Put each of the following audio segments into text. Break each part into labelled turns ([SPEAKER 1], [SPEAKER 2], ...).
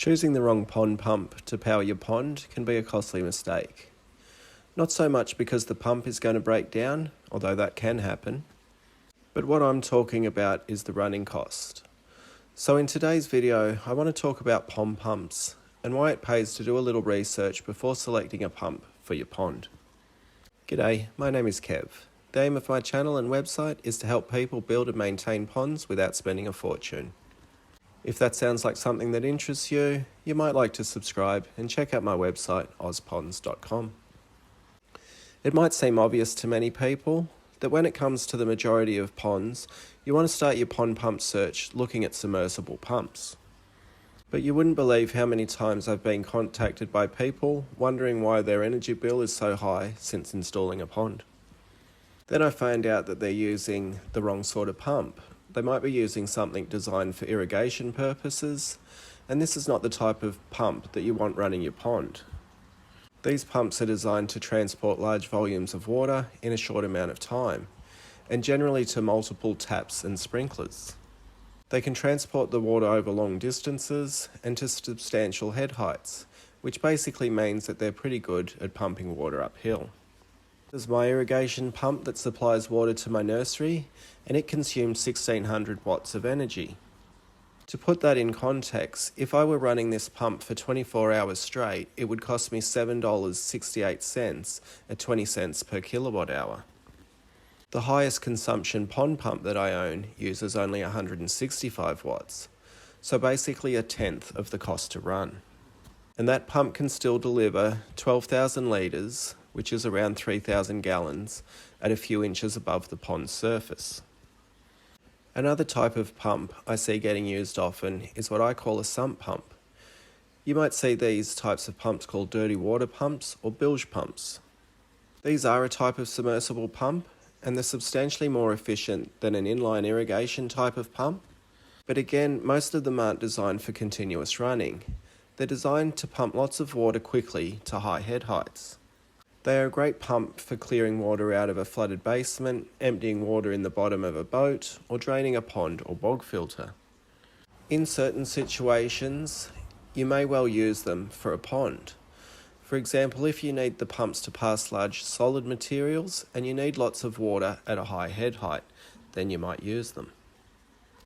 [SPEAKER 1] Choosing the wrong pond pump to power your pond can be a costly mistake. Not so much because the pump is going to break down, although that can happen, but what I'm talking about is the running cost. So in today's video, I want to talk about pond pumps and why it pays to do a little research before selecting a pump for your pond. G'day, my name is Kev. The aim of my channel and website is to help people build and maintain ponds without spending a fortune. If that sounds like something that interests you, you might like to subscribe and check out my website, Ozponds.com. It might seem obvious to many people that when it comes to the majority of ponds, you want to start your pond pump search looking at submersible pumps. But you wouldn't believe how many times I've been contacted by people wondering why their energy bill is so high since installing a pond. Then I find out that they're using the wrong sort of pump. They might be using something designed for irrigation purposes, and this is not the type of pump that you want running your pond. These pumps are designed to transport large volumes of water in a short amount of time, and generally to multiple taps and sprinklers. They can transport the water over long distances and to substantial head heights, which basically means that they're pretty good at pumping water uphill. This is my irrigation pump that supplies water to my nursery, and it consumes 1600 watts of energy. To put that in context, if I were running this pump for 24 hours straight, it would cost me $7.68 at 20 cents per kilowatt hour. The highest consumption pond pump that I own uses only 165 watts, so basically a tenth of the cost to run. And that pump can still deliver 12,000 litres, which is around 3,000 gallons, at a few inches above the pond's surface. Another type of pump I see getting used often is what I call a sump pump. You might see these types of pumps called dirty water pumps or bilge pumps. These are a type of submersible pump, and they're substantially more efficient than an inline irrigation type of pump. But again, most of them aren't designed for continuous running. They're designed to pump lots of water quickly to high head heights. They are a great pump for clearing water out of a flooded basement, emptying water in the bottom of a boat, or draining a pond or bog filter. In certain situations, you may well use them for a pond. For example, if you need the pumps to pass large solid materials and you need lots of water at a high head height, then you might use them.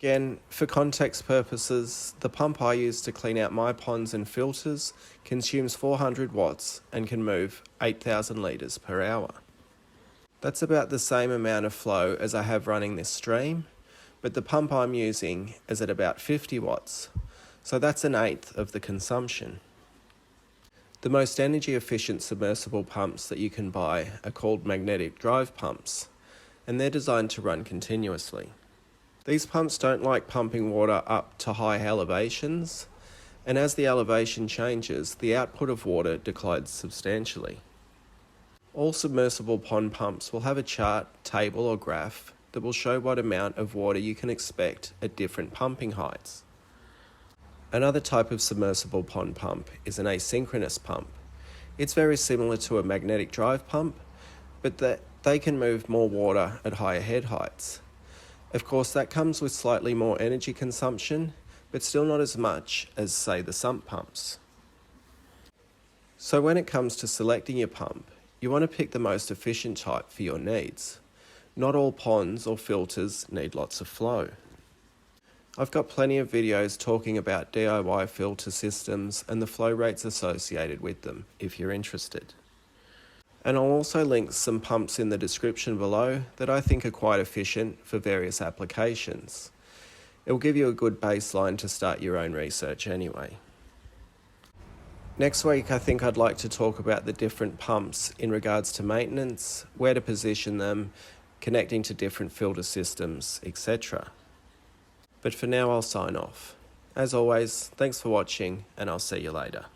[SPEAKER 1] Again, for context purposes, the pump I use to clean out my ponds and filters consumes 400 watts and can move 8,000 litres per hour. That's about the same amount of flow as I have running this stream, but the pump I'm using is at about 50 watts, so that's an eighth of the consumption. The most energy efficient submersible pumps that you can buy are called magnetic drive pumps, and they're designed to run continuously. These pumps don't like pumping water up to high elevations, and as the elevation changes, the output of water declines substantially. All submersible pond pumps will have a chart, table or graph that will show what amount of water you can expect at different pumping heights. Another type of submersible pond pump is an asynchronous pump. It's very similar to a magnetic drive pump, but they can move more water at higher head heights. Of course, that comes with slightly more energy consumption, but still not as much as, say, the sump pumps. So when it comes to selecting your pump, you want to pick the most efficient type for your needs. Not all ponds or filters need lots of flow. I've got plenty of videos talking about DIY filter systems and the flow rates associated with them, if you're interested. And I'll also link some pumps in the description below that I think are quite efficient for various applications. It will give you a good baseline to start your own research anyway. Next week, I think I'd like to talk about the different pumps in regards to maintenance, where to position them, connecting to different filter systems, etc. But for now, I'll sign off. As always, thanks for watching, and I'll see you later.